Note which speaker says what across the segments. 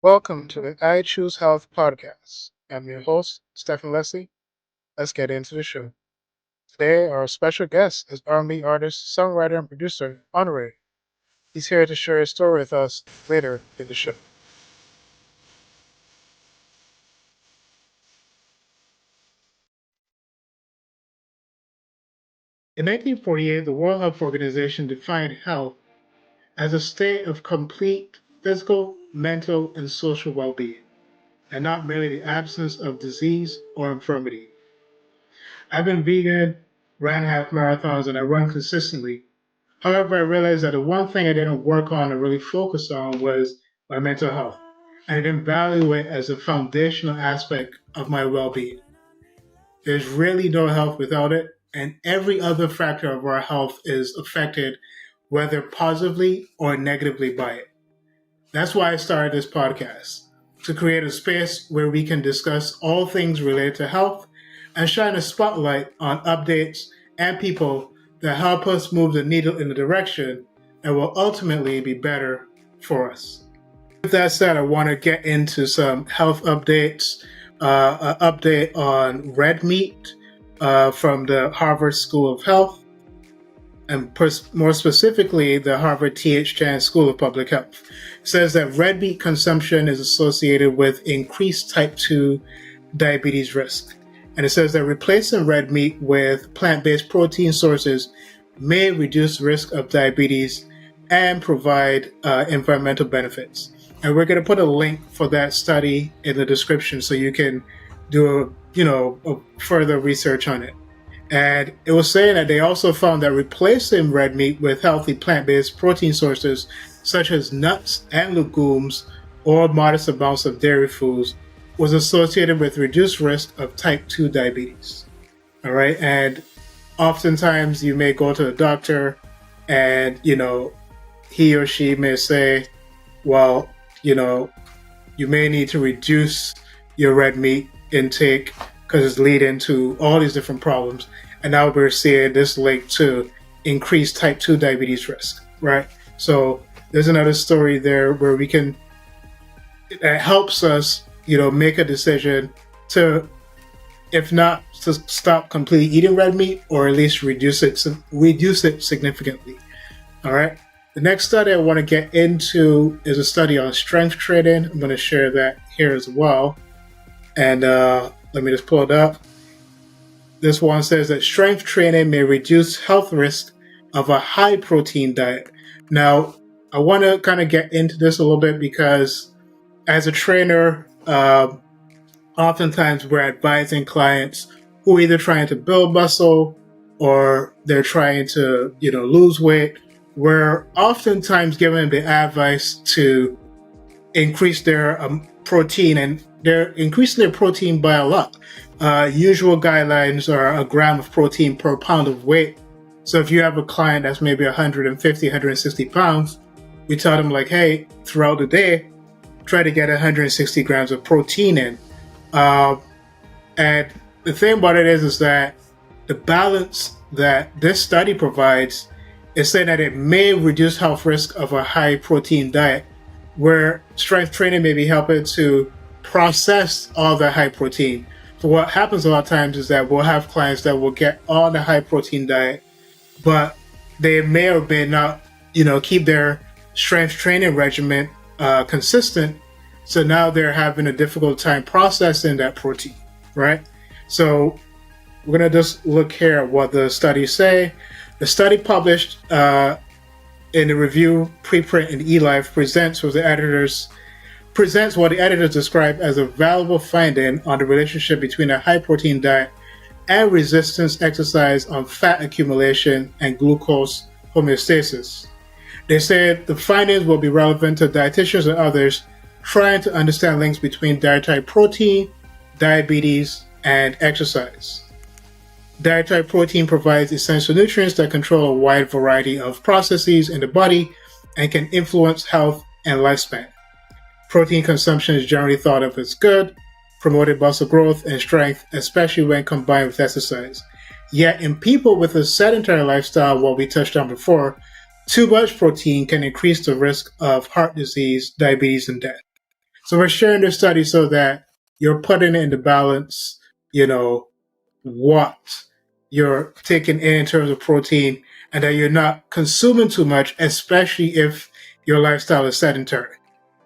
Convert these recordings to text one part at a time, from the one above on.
Speaker 1: Welcome to the I Choose Health podcast. I'm your host, Stefan Lessie. Let's get into the show. Today, our special guest is R&B artist, songwriter, and producer Honoré. He's here to share his story with us later in the show. In 1948, the World Health Organization defined health as a state of complete physical, mental, and social well-being, and not merely the absence of disease or infirmity. I've been vegan, ran half marathons, and I run consistently. However, I realized that the one thing I didn't work on or really focus on was my mental health. I didn't value it as a foundational aspect of my well being. There's really no health without it, and every other factor of our health is affected, whether positively or negatively, by it. That's why I started this podcast, to create a space where we can discuss all things related to health and shine a spotlight on updates and people that help us move the needle in the direction that will ultimately be better for us. With that said, I want to get into some health updates. An update on red meat from the Harvard School of Health, and more specifically, the Harvard T.H. Chan School of Public Health. It says that red meat consumption is associated with increased type 2 diabetes risk. And it says that replacing red meat with plant-based protein sources may reduce risk of diabetes and provide environmental benefits. And we're going to put a link for that study in the description so you can do a further research on it. And it was saying that they also found that replacing red meat with healthy plant-based protein sources such as nuts and legumes or modest amounts of dairy foods was associated with reduced risk of type 2 diabetes. All right. And oftentimes you may go to the doctor and, he or she may say, well, you may need to reduce your red meat intake because it's leading to all these different problems. And now we're seeing this link to increased type 2 diabetes risk, right? So there's another story there where that helps us, make a decision to, if not to stop completely eating red meat, or at least reduce it significantly. All right. The next study I want to get into is a study on strength training. I'm going to share that here as well. And let me just pull it up. This one says that strength training may reduce health risk of a high protein diet. Now, I want to kind of get into this a little bit because as a trainer, oftentimes we're advising clients who are either trying to build muscle or they're trying to, lose weight. We're oftentimes giving the advice to increase their protein, and they're increasing their protein by a lot. Usual guidelines are a gram of protein per pound of weight. So if you have a client that's maybe 150, 160 pounds, we tell them like, hey, throughout the day, try to get 160 grams of protein in. And the thing about it is that the balance that this study provides is saying that it may reduce health risk of a high protein diet, where strength training may be helping to process all the high protein. So what happens a lot of times is that we'll have clients that will get on the high protein diet, but they may or may not, keep their strength training regimen consistent. So now they're having a difficult time processing that protein, right? So we're going to just look here at what the studies say. The study published in the review preprint in eLife presents what the editors describe as a valuable finding on the relationship between a high protein diet and resistance exercise on fat accumulation and glucose homeostasis. They said the findings will be relevant to dietitians and others trying to understand links between dietary protein, diabetes, and exercise. Dietary protein provides essential nutrients that control a wide variety of processes in the body and can influence health and lifespan. Protein consumption is generally thought of as good, promoting muscle growth and strength, especially when combined with exercise. Yet in people with a sedentary lifestyle, what we touched on before, too much protein can increase the risk of heart disease, diabetes, and death. So we're sharing this study so that you're putting it into balance, you know, what you're taking in terms of protein and that you're not consuming too much, especially if your lifestyle is sedentary.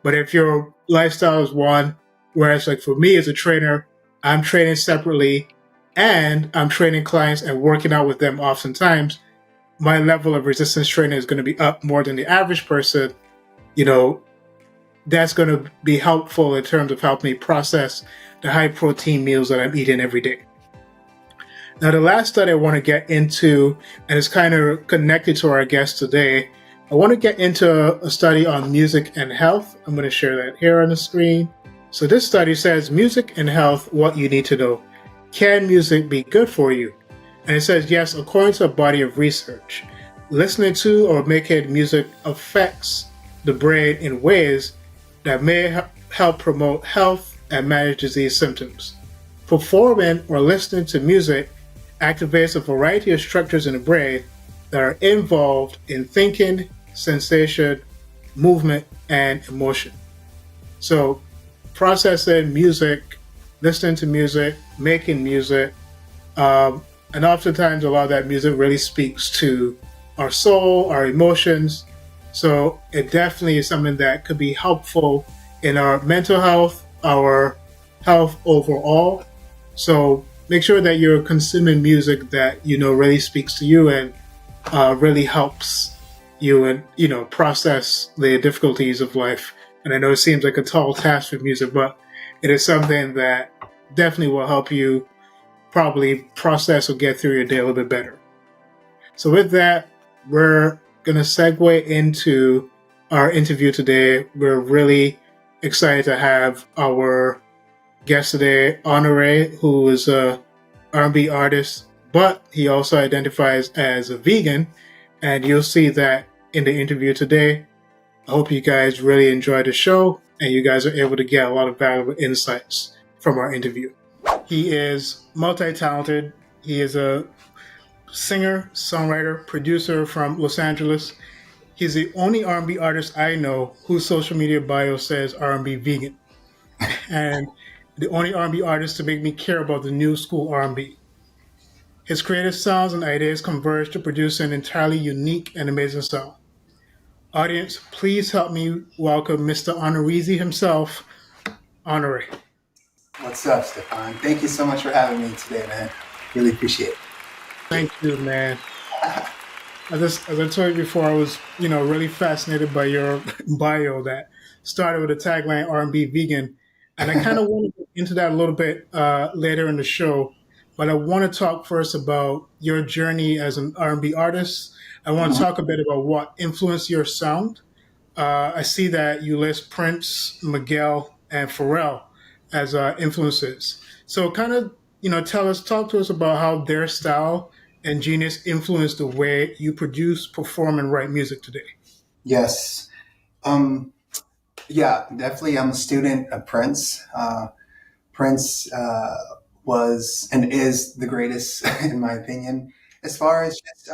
Speaker 1: But if your lifestyle is one, whereas like for me as a trainer, I'm training separately and I'm training clients and working out with them oftentimes, my level of resistance training is going to be up more than the average person, you know, that's going to be helpful in terms of helping me process the high protein meals that I'm eating every day. Now, the last study I want to get into, and it's kind of connected to our guest today, I want to get into a study on music and health. I'm going to share that here on the screen. So this study says music and health, what you need to know. Can music be good for you? And it says, yes, according to a body of research, listening to or making music affects the brain in ways that may help promote health and manage disease symptoms. Performing or listening to music activates a variety of structures in the brain that are involved in thinking, sensation, movement, and emotion. So, processing music, listening to music, making music, and oftentimes a lot of that music really speaks to our soul, our emotions. So, it definitely is something that could be helpful in our mental health, our health overall. So, make sure that you're consuming music that you know really speaks to you and really helps you and process the difficulties of life. And I know it seems like a tall task with music, but it is something that definitely will help you probably process or get through your day a little bit better. So with that, we're going to segue into our interview today. We're really excited to have our guest today, Honoré, who is a R&B artist, but he also identifies as a vegan, and you'll see that in the interview today. I hope you guys really enjoy the show, and you guys are able to get a lot of valuable insights from our interview. He is multi-talented. He is a singer, songwriter, producer from Los Angeles. He's the only R&B artist I know whose social media bio says R&B vegan, and the only R&B artist to make me care about the new school R&B. His creative sounds and ideas converge to produce an entirely unique and amazing sound. Audience, please help me welcome Mr. Honoré himself, Honoré.
Speaker 2: What's up, Stefan? Thank you so much for having me today, man. Really appreciate it.
Speaker 1: Thank you, man. As I told you before, I was, really fascinated by your bio that started with the tagline R&B vegan. And I kind of want to get into that a little bit later in the show. But I want to talk first about your journey as an R&B artist. I want to talk a bit about what influenced your sound. I see that you list Prince, Miguel, and Pharrell as influences. So kind of, talk to us about how their style and genius influenced the way you produce, perform, and write music today.
Speaker 2: Yes. Um, yeah, definitely. I'm a student of Prince. Prince was and is the greatest, in my opinion, as far as just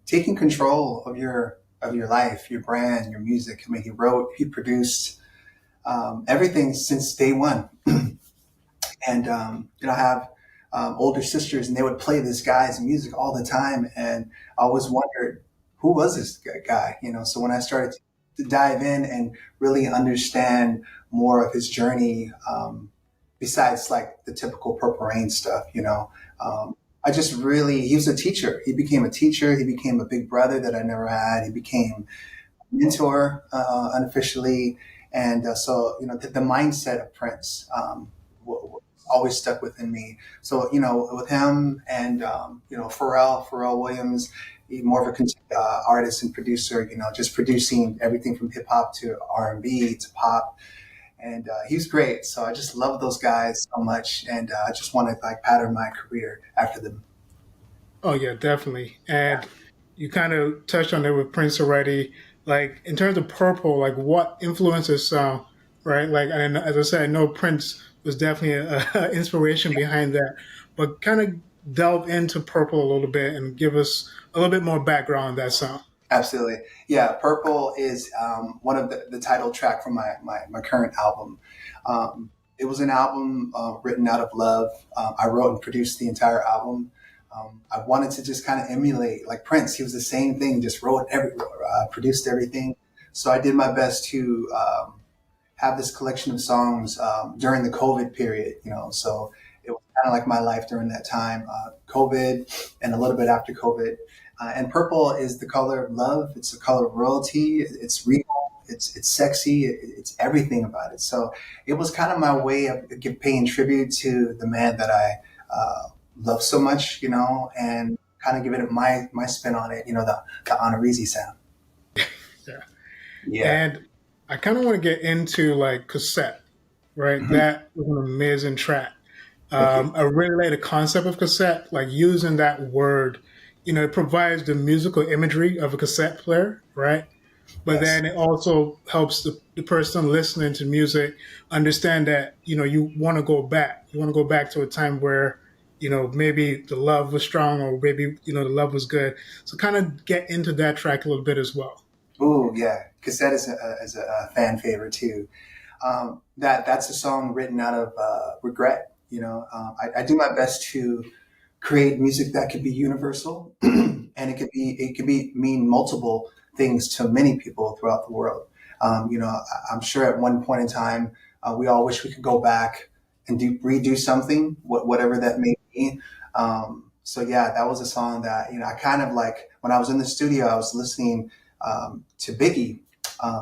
Speaker 2: taking control of your life, your brand, your music. I mean, he wrote, he produced everything since day one. And I have older sisters, and they would play this guy's music all the time, and I always wondered who was this guy. So when I started to dive in and really understand more of his journey, besides like the typical Purple Rain stuff, I just really, he was a teacher. He became a teacher. He became a big brother that I never had. He became a mentor unofficially. And the mindset of Prince always stuck within me. So, with him and, Pharrell Williams, he's more of a artist and producer, just producing everything from hip hop to R&B to pop. And he's great. So I just love those guys so much. And I just want to like pattern my career after them.
Speaker 1: Oh yeah, definitely. And you kind of touched on it with Prince already. Like in terms of Purple, like what influences sound, right? Like, and as I said, I know Prince was definitely a inspiration behind that. But kind of delve into Purple a little bit and give us a little bit more background on that sound.
Speaker 2: Absolutely. Yeah, Purple is one of the title track from my current album. It was an album written out of love. I wrote and produced the entire album. I wanted to just kind of emulate like Prince. He was the same thing, just wrote produced everything. So I did my best to have this collection of songs during the COVID period, you know. So it was kind of like my life during that time, COVID and a little bit after COVID. And purple is the color of love. It's the color of royalty. It's real. It's sexy. It's everything about it. So it was kind of my way of paying tribute to the man that I love so much, you know, and kind of giving it my spin on it, you know, the Honoré sound.
Speaker 1: Yeah.
Speaker 2: Yeah.
Speaker 1: And I kind of want to get into like Cassette, right?
Speaker 2: Mhm.
Speaker 1: That was an amazing track.
Speaker 2: Thank you.
Speaker 1: I really like the concept of cassette, like using that word. You know, it provides the musical imagery of a cassette player, right? But
Speaker 2: Yes.
Speaker 1: then it also helps the person listening to music understand that, you know, you want to go back. You want to go back to a time where, you know, maybe the love was strong or maybe, you know, the love was good. So kind of get into that track a little bit as well.
Speaker 2: Ooh, yeah. Cassette is a fan favorite too. That's a song written out of regret. You know, I do my best to create music that could be universal, and it could be mean multiple things to many people throughout the world. You know, I'm sure at one point in time, we all wish we could go back and redo something, whatever that may be. So yeah, that was a song that, you know, I kind of like when I was in the studio, I was listening to Biggie.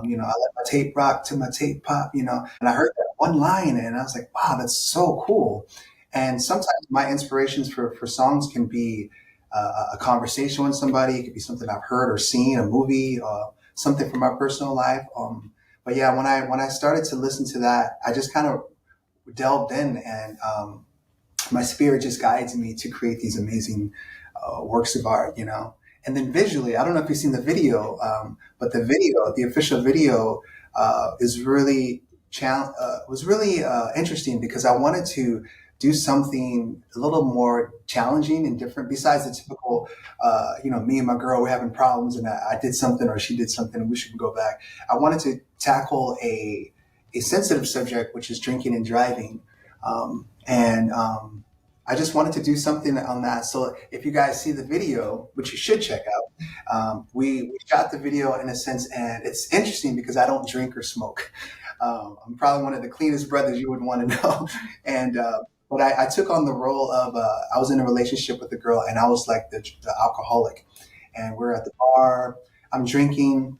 Speaker 2: You know, I let my tape rock to my tape pop, you know, and I heard that one line and I was like, wow, that's so cool. And sometimes my inspirations for songs can be a conversation with somebody. It could be something I've heard or seen, a movie, something from my personal life. But yeah, when I started to listen to that, I just kind of delved in, and my spirit just guides me to create these amazing works of art, you know. And then visually, I don't know if you've seen the video, but the official video, is really was really interesting because I wanted to do something a little more challenging and different. Besides the typical, you know, me and my girl, we're having problems, and I did something or she did something, and we should go back. I wanted to tackle a sensitive subject, which is drinking and driving, and I just wanted to do something on that. So if you guys see the video, which you should check out, we shot the video in a sense, and it's interesting because I don't drink or smoke. I'm probably one of the cleanest brothers you would want to know. And but I took on the role of I was in a relationship with a girl, and I was like the alcoholic. And we're at the bar. I'm drinking,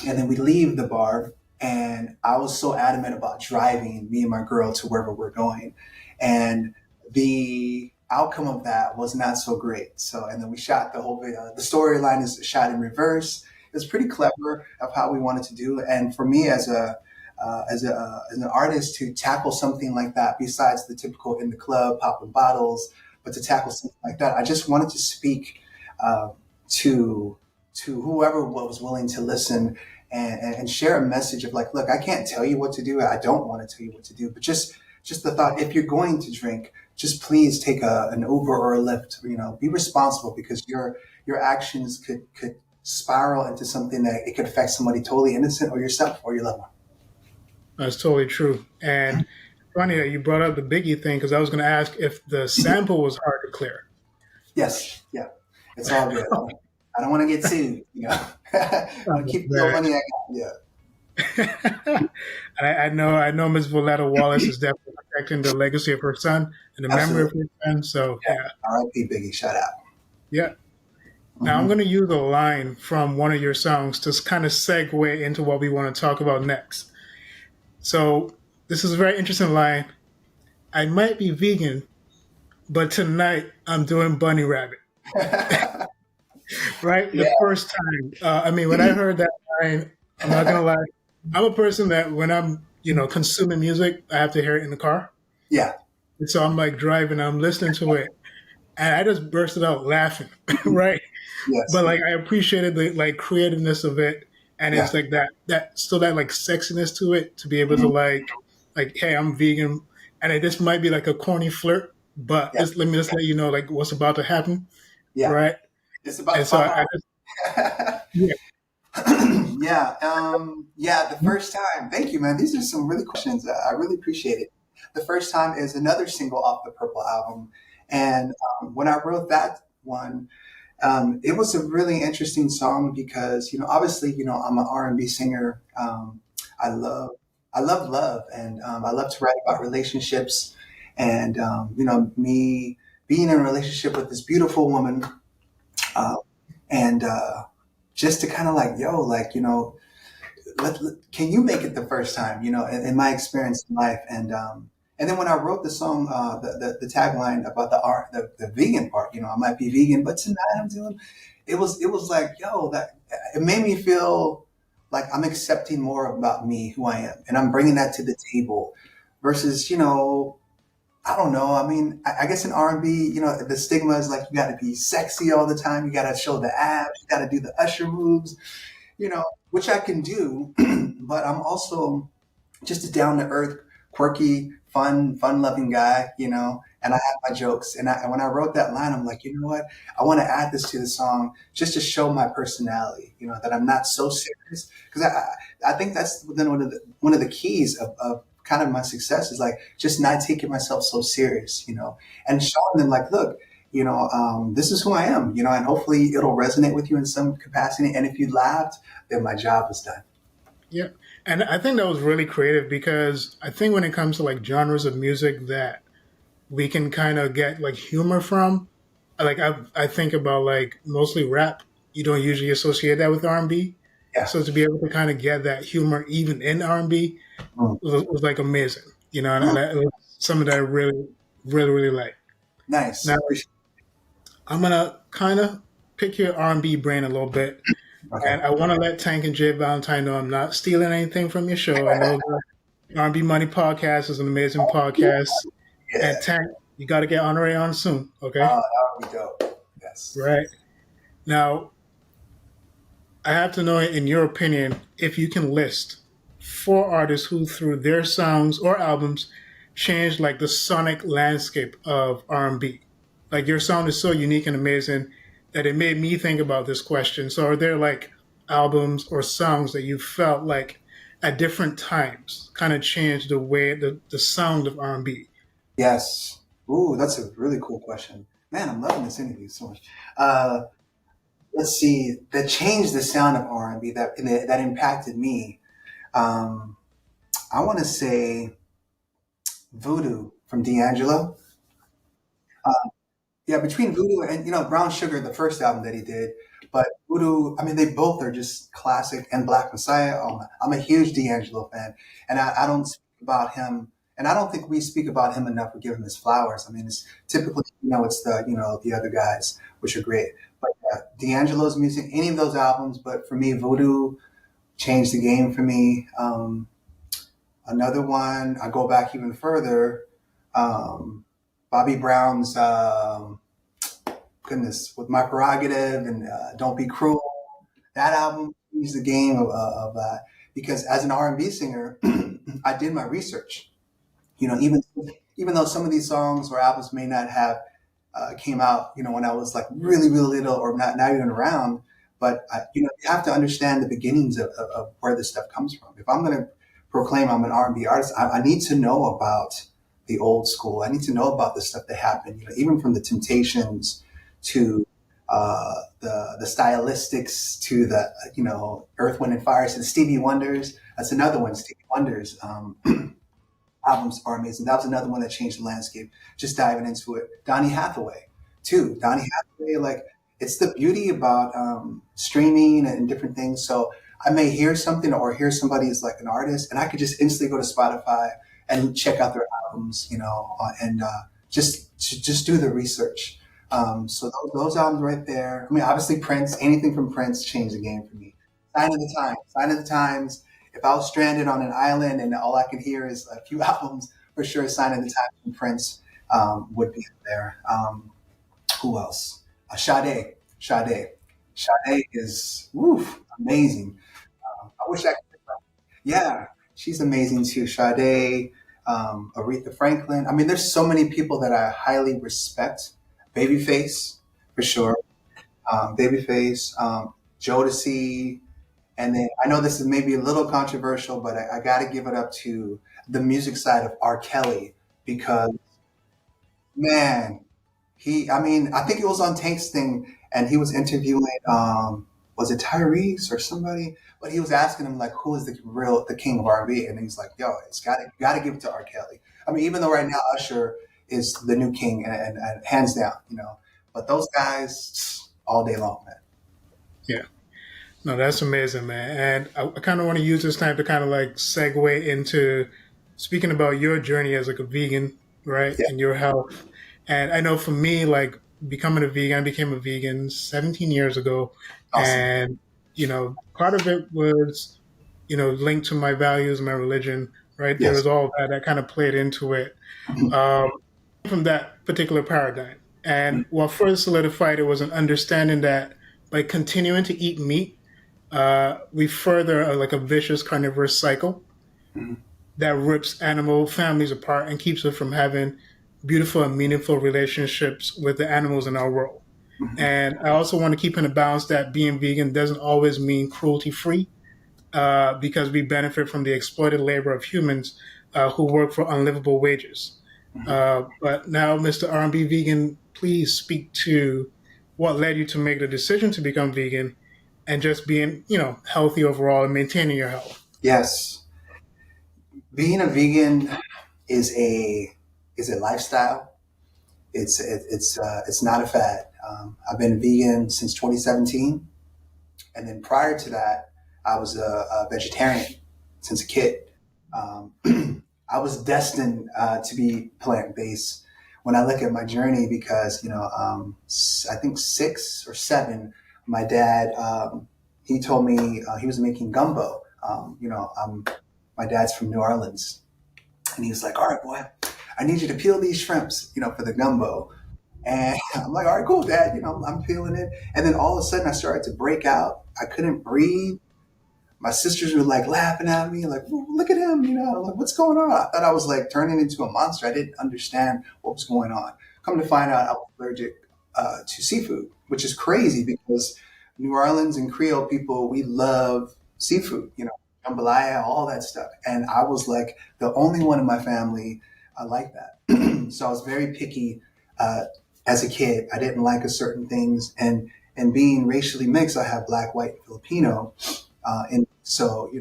Speaker 2: and then we leave the bar. And I was so adamant about driving me and my girl to wherever we're going, and the outcome of that was not so great. So, and then we shot the whole video. The storyline is shot in reverse. It's pretty clever of how we wanted to do it. And for me, as an artist, to tackle something like that, besides the typical in the club popping bottles, but to tackle something like that, I just wanted to speak uh, to whoever was willing to listen, and share a message of like, look, I can't tell you what to do. I don't want to tell you what to do, but just the thought, if you're going to drink, just please take an Uber or a Lyft. You know, be responsible, because your actions could spiral into something that it could affect somebody totally innocent, or yourself or your loved one.
Speaker 1: That's totally true. And funny that you brought up the Biggie thing because I was going to ask if the sample was hard to clear.
Speaker 2: Yes, yeah, it's all good. I don't want to get sued. You know, I want to keep the little
Speaker 1: Very
Speaker 2: money I got. Yeah,
Speaker 1: I know Ms. Valletta Wallace is definitely protecting the legacy of her son and the memory of
Speaker 2: absolutely.
Speaker 1: her son. So
Speaker 2: Yeah.
Speaker 1: yeah,
Speaker 2: R.I.P. Biggie. Shout out.
Speaker 1: yeah. Now I'm
Speaker 2: Hmm.
Speaker 1: going to use a line from one of your songs to kind of segue into what we want to talk about next. So this is a very interesting line. I might be vegan, but tonight I'm doing bunny rabbit. Right, the
Speaker 2: Yeah,
Speaker 1: first time. I mean, when I heard that line, I'm not gonna lie. I'm a person that when I'm, you know, consuming music, I have to hear it in the car.
Speaker 2: yeah,
Speaker 1: And so I'm like driving, I'm listening to it, and I just bursted out laughing, right?
Speaker 2: yes,
Speaker 1: But like I appreciated the like creativeness of it, and
Speaker 2: yeah.
Speaker 1: it's like that still that like sexiness to it to be able to
Speaker 2: Mhm.
Speaker 1: like hey, I'm vegan, and this might be like a corny flirt, but
Speaker 2: Yeah,
Speaker 1: let me just let you know like what's about to happen,
Speaker 2: yeah.
Speaker 1: right?
Speaker 2: It's about
Speaker 1: And
Speaker 2: to
Speaker 1: so
Speaker 2: pop
Speaker 1: I
Speaker 2: off.
Speaker 1: Yeah.
Speaker 2: Yeah, the first time. Thank you, man. These are some really questions. I really appreciate it. The first time is another single off the Purple album, and when I wrote that one, it was a really interesting song because obviously, I'm an R&B singer. I love I love love, and I love to write about relationships, and me being in a relationship with this beautiful woman, uh, and just to kind of like, yo, like, can you make it the first time? In my experience in life, and then when I wrote the song, the tagline about the vegan part, I might be vegan, but tonight I'm doing. It was like, yo, that it made me feel like I'm accepting more about me, who I am, and I'm bringing that to the table, versus I don't know. I mean, I guess in R&B, the stigma is like you got to be sexy all the time. You got to show the abs. You got to do the usher moves, which I can do, but I'm also just a down to earth, quirky, fun loving guy, and I have my jokes. And when I wrote that line, I'm like, you know what? I want to add this to the song just to show my personality, that I'm not so serious. Because I think that's then one of the keys of kind of my success is like just not taking myself so serious, and showing them like, look, this is who I am, and hopefully it'll resonate with you in some capacity. And if you laughed, then my job is done.
Speaker 1: Yeah. And I think that was really creative because I think when it comes to like genres of music that we can kind of get like humor from, like I think about like mostly rap. You don't usually associate that with R&B.
Speaker 2: Yeah.
Speaker 1: So to be able to kind of get that humor even in R&B
Speaker 2: Mm.
Speaker 1: was like amazing,
Speaker 2: Mm.
Speaker 1: and it was something that I really, really, really like. Now,
Speaker 2: Nice.
Speaker 1: I'm going to kind of pick your R&B brain a little bit.
Speaker 2: Okay.
Speaker 1: And I want to let Tank and Jay Valentine know I'm not stealing anything from your show. I know the R&B Money podcast is an amazing podcast. And
Speaker 2: Yeah.
Speaker 1: Tank, you got to get Honoré on soon, okay?
Speaker 2: Oh, that would be dope. Yes.
Speaker 1: Right. Now, I have to know, in your opinion, if you can list four artists who, through their songs or albums, changed like the sonic landscape of R&B. Like your sound is so unique and amazing that it made me think about this question. So, are there like albums or songs that you felt like at different times kind of changed the way the sound of R&B?
Speaker 2: Yes. Ooh, that's a really cool question. Man, I'm loving this interview so much. Uh, let's see. That changed the sound of R&B that impacted me. Um, I want to say Voodoo from D'Angelo. Yeah, between Voodoo and Brown Sugar, the first album that he did, but Voodoo, I mean, they both are just classic. And Black Messiah, I'm a huge D'Angelo fan, and I don't speak about him, and I don't think we speak about him enough or give him his flowers. I mean, it's typically it's the other guys which are great, but D'Angelo's music, any of those albums, but for me, Voodoo changed the game for me. Another one, I go back even further. Um, Bobby Brown's. Goodness, with My Prerogative and Don't Be Cruel. That album changed the game of that because as an R&B singer, I did my research. Even though some of these songs or albums may not have came out, when I was like really really little or not even around, but you have to understand the beginnings of where this stuff comes from. If I'm going to proclaim I'm an R&B artist, I need to know about the old school. I need to know about the stuff that happened. Even from the Temptations to the stylistics to the Earth, Wind and Fire to the Stevie Wonders. That's another one. Stevie Wonders albums are amazing. That was another one that changed the landscape. Just diving into it. Donny Hathaway too. Donny Hathaway, like it's the beauty about streaming and different things. So I may hear something or hear somebody is like an artist, and I could just instantly go to Spotify and check out their albums, and just do the research. So those albums right there. I mean, obviously Prince. Anything from Prince changed the game for me. Sign of the Times. Sign of the Times. If I was stranded on an island and all I could hear is a few albums, for sure, Sign of the Times from Prince would be there. Who else? Sade. Sade. Sade is amazing. I wish I could. Yeah, she's amazing too. Sade, Aretha Franklin. I mean, there's so many people that I highly respect. Babyface, for sure. Babyface. Jodeci, and then I know this is maybe a little controversial, but I got to give it up to the music side of R. Kelly because man, I mean, I think it was on Tank's thing, and he was interviewing, was it Tyrese or somebody? But he was asking him like, who is the king of R&B? And he's like, yo, you got to give it to R. Kelly. I mean, even though right now Usher is the new king and hands down, you know, but those guys all day long, man.
Speaker 1: Yeah. No, that's amazing, man. And I kind of want to use this time to kind of like segue into speaking about your journey as like a vegan, right?
Speaker 2: Yeah,
Speaker 1: And your health. And I know for me, like becoming a vegan, I became a vegan 17 years ago.
Speaker 2: awesome.
Speaker 1: And, part of it was, linked to my values, my religion, right? There
Speaker 2: Yes.
Speaker 1: was all that kind of played into it. Um, from that particular paradigm. And what further solidified it was an understanding that by continuing to eat meat, we further like a vicious carnivorous cycle that rips animal families apart and keeps us from having beautiful and meaningful relationships with the animals in our world. And I also want to keep in a balance that being vegan doesn't always mean cruelty free, because we benefit from the exploited labor of humans who work for unlivable wages. But now, Mr. R&B Vegan, please speak to what led you to make the decision to become vegan and just being, healthy overall and maintaining your health.
Speaker 2: Yes, being a vegan is a lifestyle. It's not a fad. I've been vegan since 2017, and then prior to that, I was a vegetarian since a kid. Um, I was destined to be plant based when I look at my journey because I think 6 or 7, my dad he told me he was making gumbo. My dad's from New Orleans, and he was like, "All right, boy, I need you to peel these shrimps, for the gumbo." And I'm like, "All right, cool, Dad." I'm peeling it, and then all of a sudden I started to break out. I couldn't breathe. My sisters were like laughing at me, like, "Look at him," like, "What's going on?" I thought I was like turning into a monster. I didn't understand what was going on. Come to find out, I was allergic to seafood, which is crazy because New Orleans and Creole people, we love seafood, jambalaya, all that stuff. And I was like the only one in my family like that. So I was very picky uh, as a kid. I didn't like a certain things, and being racially mixed, I have black, white, and Filipino. And so,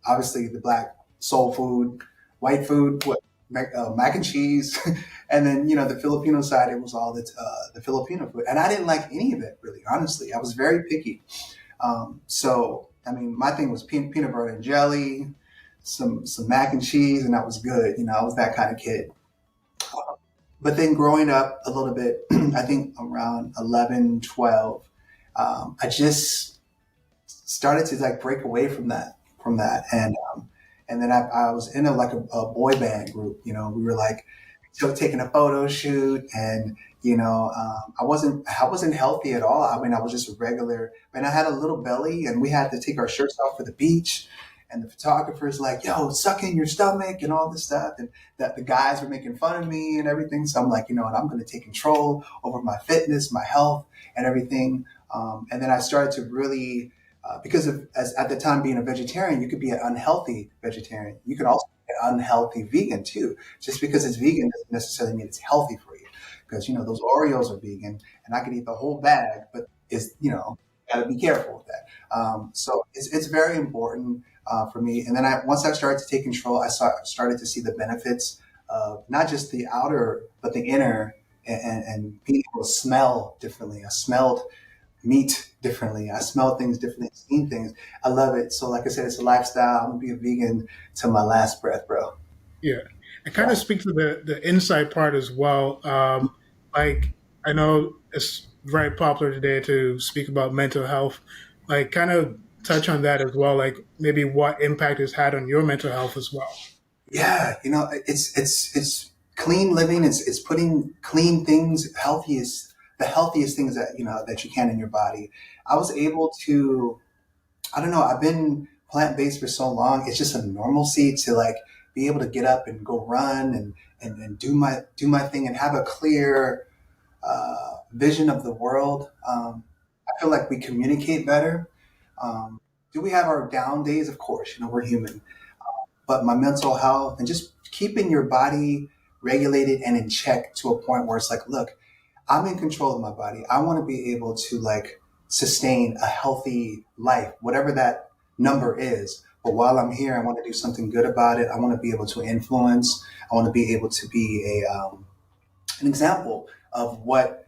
Speaker 2: obviously the black soul food, white food, mac and cheese, and then the Filipino side, it was all the Filipino food, and I didn't like any of it really. Honestly, I was very picky. So, I mean, my thing was peanut butter and jelly, some mac and cheese, and that was good. I was that kind of kid. But then growing up a little bit, I think around 11, 12, I just started to like break away from that, and then I was in a boy band group. We were like taking a photo shoot, and I wasn't healthy at all. I mean, I was just a regular, and I had a little belly, and we had to take our shirts off for the beach. And the photographer's like, "Yo, suck in your stomach," and all this stuff, and that the guys were making fun of me and everything. So I'm like, you know what? I'm going to take control over my fitness, my health, and everything. And then I started to really because as at the time being a vegetarian, you could be an unhealthy vegetarian. You could also be an unhealthy vegan too. Just because it's vegan doesn't necessarily mean it's healthy for you. Because those Oreos are vegan, and I could eat the whole bag, but it's got to be careful with that. So it's very important for me. And then once I started to take control, started to see the benefits of not just the outer but the inner, and being able to smell differently. I smelled meat differently. I smell things differently, seen things. I love it. So like I said, it's a lifestyle. I'm gonna be a vegan till my last breath, bro.
Speaker 1: Yeah. I kind
Speaker 2: Yeah.
Speaker 1: of speak to the inside part as well. Like, I know it's very popular today to speak about mental health. Like, kind of touch on that as well. Like, maybe what impact it's had on your mental health as well.
Speaker 2: Yeah, it's clean living. It's putting clean things, the healthiest things that you can in your body. I was able to, I don't know, I've been plant based for so long. It's just a normalcy to like be able to get up and go run and do my thing and have a clear vision of the world. I feel like we communicate better. Do we have our down days? Of course, we're human. But my mental health and just keeping your body regulated and in check to a point where it's like, look, I'm in control of my body. I want to be able to like sustain a healthy life, whatever that number is. But while I'm here, I want to do something good about it. I want to be able to influence. I want to be able to be an example of what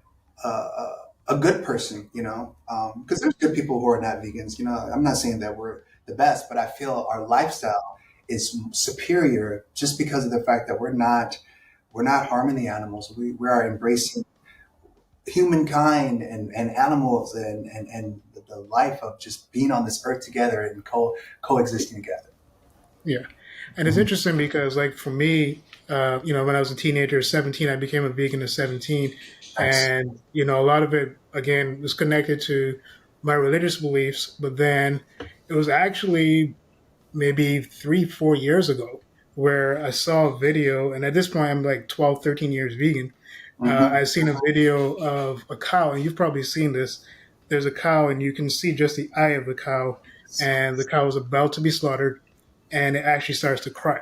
Speaker 2: a good person, because there's good people who are not vegans. I'm not saying that we're the best, but I feel our lifestyle is superior just because of the fact that we're not harming the animals. We are embracing humankind and animals and the life of just being on this earth together and coexisting together.
Speaker 1: Yeah. And it's
Speaker 2: Mhm.
Speaker 1: interesting because, like, for me, when I was a teenager, 17, I became a vegan at 17.
Speaker 2: Nice.
Speaker 1: And, a lot of it, again, was connected to my religious beliefs. But then it was actually maybe 3, 4 years ago where I saw a video. And at this point, I'm like 12, 13 years vegan.
Speaker 2: Hmm.
Speaker 1: I seen a video of a cow, and you've probably seen this. There's a cow, and you can see just the eye of the cow, and the cow is about to be slaughtered, and it actually starts to cry.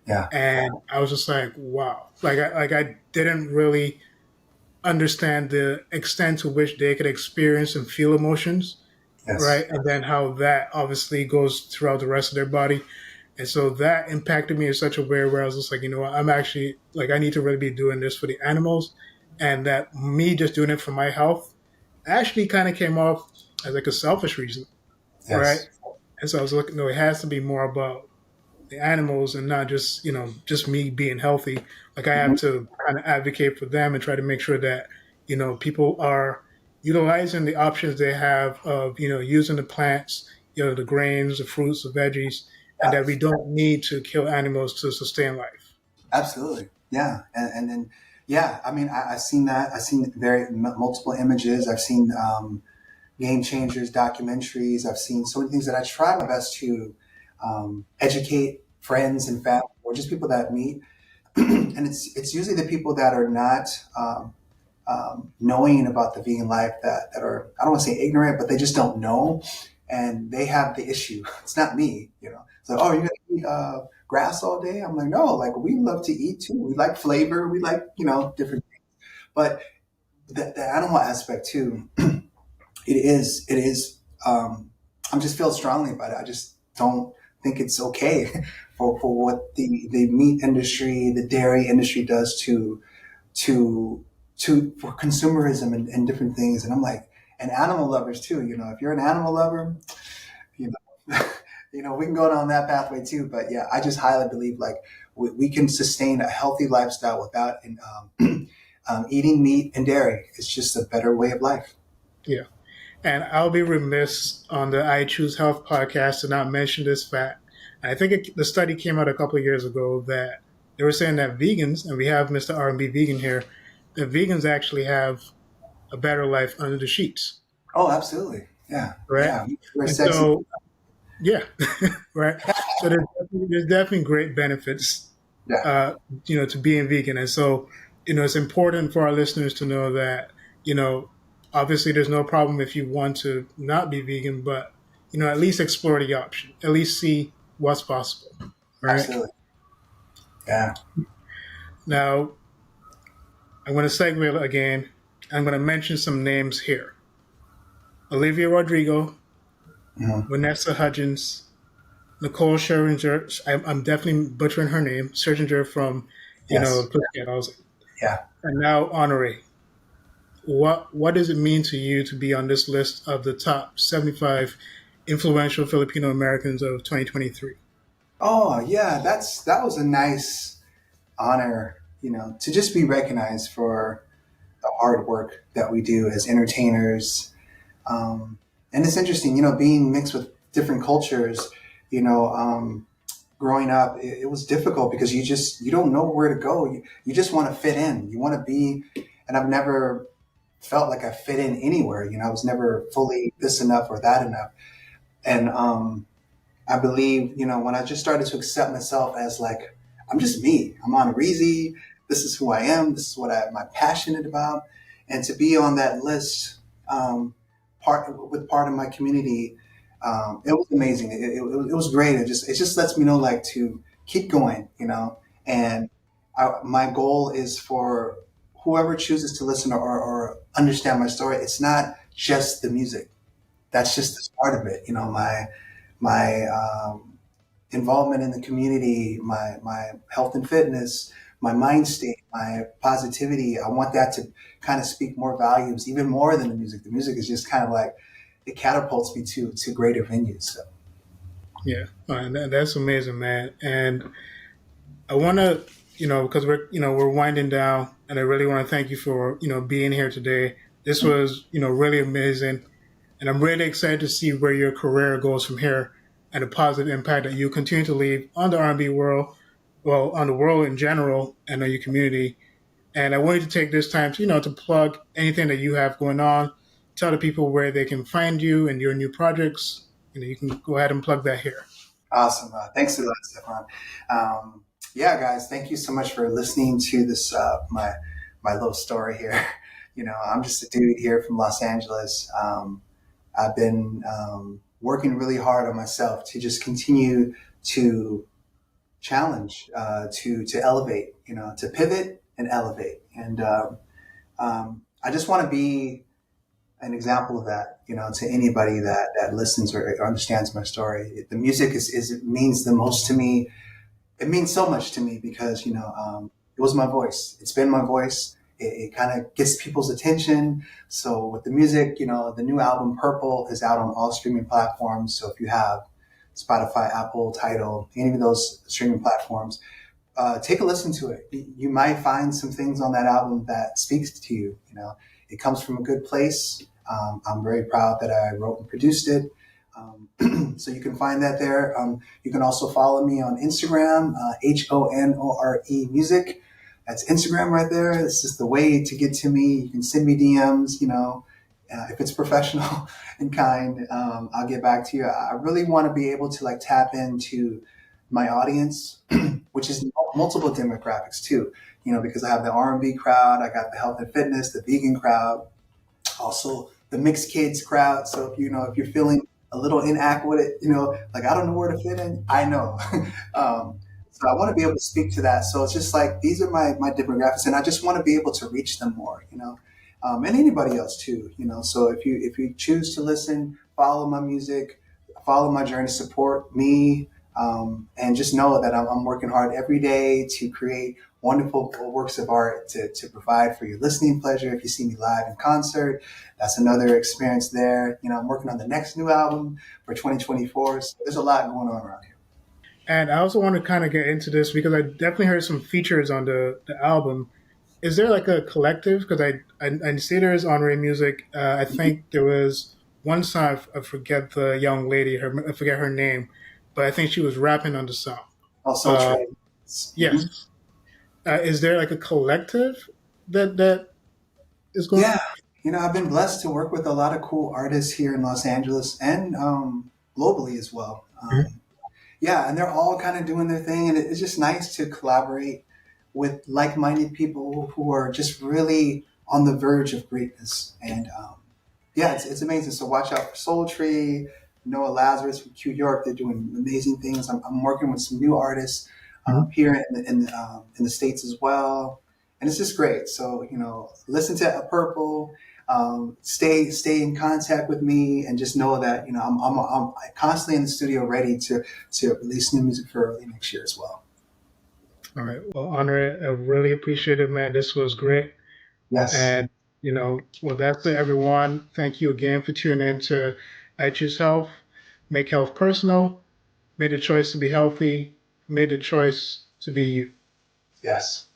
Speaker 2: Yeah.
Speaker 1: And I was just like, wow. I didn't really understand the extent to which they could experience and feel emotions,
Speaker 2: Yes.
Speaker 1: right? And then how that obviously goes throughout the rest of their body. And so that impacted me in such a way where I was just like, what, I'm actually like, I need to really be doing this for the animals. And that me just doing it for my health actually kind of came off as like a selfish reason, right?
Speaker 2: Yes.
Speaker 1: And so I was looking, no, it has to be more about the animals and not just, just me being healthy. Like I have
Speaker 2: Hmm.
Speaker 1: to kind of advocate for them and try to make sure that, people are utilizing the options they have of, using the plants, the grains, the fruits, the veggies, and
Speaker 2: Yeah.
Speaker 1: that we don't need to kill animals to sustain life.
Speaker 2: Absolutely. Yeah. And then, yeah, I mean, I've seen that. I've seen multiple images. I've seen game changers, documentaries. I've seen so many things that I try my best to educate friends and family or just people that meet. And it's usually the people that are not knowing about the vegan life that are, I don't want to say ignorant, but they just don't know. And they have the issue. It's not me. So, oh, you're going to eat grass all day? I'm like, no, like we love to eat too. We like flavor. We like, different things. But the animal aspect too, it is, I just feel strongly about it. I just don't think it's okay for what the meat industry, the dairy industry does to for consumerism and different things. And I'm like, and animal lovers too. If you're an animal lover, you know, we can go down that pathway too. But yeah, I just highly believe like we can sustain a healthy lifestyle without eating meat and dairy. It's just a better way of life.
Speaker 1: Yeah. And I'll be remiss on the I Choose Health podcast to not mention this fact. I think the study came out a couple of years ago that they were saying that vegans, and we have Mr. R&B vegan here, that vegans actually have a better life under the sheets,
Speaker 2: Oh, absolutely. Yeah.
Speaker 1: right?
Speaker 2: Yeah. We're
Speaker 1: And
Speaker 2: sexy.
Speaker 1: so, yeah, right. So there's definitely great benefits,
Speaker 2: Yeah.
Speaker 1: uh, to being vegan. And so, it's important for our listeners to know that, you know, obviously there's no problem if you want to not be vegan, but, at least explore the option, at least see what's possible, right?
Speaker 2: Absolutely. Yeah.
Speaker 1: Now, I'm going to segue again. I'm going to mention some names here. Olivia Rodrigo,
Speaker 2: Mhm.
Speaker 1: Vanessa Hudgens, Nicole Scherzinger. I'm definitely butchering her name. Scherzinger from,
Speaker 2: Yes.
Speaker 1: Pussycat Dolls.
Speaker 2: Yeah.
Speaker 1: And now Honoré. What does it mean to you to be on this list of the top 75 influential Filipino Americans of 2023?
Speaker 2: Oh, yeah. That was a nice honor, to just be recognized for the hard work that we do as entertainers. And it's interesting, being mixed with different cultures, you know, um, growing up, it was difficult because you don't know where to go. You just want to fit in. You want to be, and I've never felt like I fit in anywhere. I was never fully this enough or that enough. And I believe, when I just started to accept myself as like, I'm just me. I'm Honoré. This is who I am. This is what I'm passionate about. And to be on that list, part of my community, It was amazing. It was great. It just lets me know like to keep going, and my goal is for whoever chooses to listen or understand my story. It's not just the music. That's just the start of it. My involvement in the community, my health and fitness, my mind state, my positivity. I want that to kind of speak more volumes, even more than the music. The music is just kind of like it catapults me to greater venues. So.
Speaker 1: Yeah, and that's amazing, man. And I want to, because we're winding down, and I really want to thank you for being here today. This was really amazing, and I'm really excited to see where your career goes from here and the positive impact that you continue to leave on the R&B world, well, on the world in general, and on your community. And I wanted to take this time to to plug anything that you have going on, tell the people where they can find you and your new projects. You can go ahead and plug that here.
Speaker 2: Awesome. Thanks a lot, Stefan. Yeah, guys, thank you so much for listening to this my little story here. I'm just a dude here from Los Angeles. I've been working really hard on myself to just continue to challenge, to elevate, to pivot and elevate. And I just want to be an example of that, to anybody that listens or understands my story. The music is it means the most to me. It means so much to me because, it was my voice. It's been my voice. It kind of gets people's attention. So with the music, the new album Purple is out on all streaming platforms. So if you have Spotify, Apple, Tidal, any of those streaming platforms, take a listen to it. You might find some things on that album that speaks to you. It comes from a good place. I'm very proud that I wrote and produced it. So you can find that there. You can also follow me on Instagram, Honore Music. That's Instagram right there. It's just the way to get to me. You can send me DMs, if it's professional and kind, I'll get back to you. I really want to be able to like tap into my audience, which is multiple demographics too, because I have the R&B crowd, I got the health and fitness, the vegan crowd, also the mixed kids crowd. So if you're feeling a little inadequate, like I don't know where to fit in, I know. So I want to be able to speak to that. So it's just like these are my demographics, and I just want to be able to reach them more, and anybody else too, So if you choose to listen, follow my music, follow my journey, support me, and just know that I'm working hard every day to create wonderful works of art to provide for your listening pleasure. If you see me live in concert, that's another experience there. I'm working on the next new album for 2024. So there's a lot going on around here.
Speaker 1: And I also want to kind of get into this because I definitely heard some features on the album. Is there like a collective? Because I see there's Honoré music. I think there was one song, I forget the young lady, I forget her name, but I think she was rapping on the song.
Speaker 2: Oh, Soul
Speaker 1: Uh,
Speaker 2: Train. Mhm.
Speaker 1: yes. Is there like a collective that is going
Speaker 2: Yeah.
Speaker 1: on?
Speaker 2: I've been blessed to work with a lot of cool artists here in Los Angeles and globally as well. Yeah, and they're all kind of doing their thing, and it's just nice to collaborate with like-minded people who are just really on the verge of greatness. And yeah, it's amazing. So watch out for Soul Tree, Noah Lazarus from Q York. They're doing amazing things. I'm working with some new artists
Speaker 1: Mhm.
Speaker 2: here in the States as well, and it's just great. So listen to Purple. Stay in contact with me, and just know that I'm constantly in the studio, ready to release new music for early next year as well.
Speaker 1: All right. Well, Honoré, I really appreciate it, man. This was great.
Speaker 2: Yes,
Speaker 1: And, well, that's it, everyone. Thank you again for tuning in to I Choose Health. Make health personal. Made the choice to be healthy. Made the choice to be you.
Speaker 2: yes.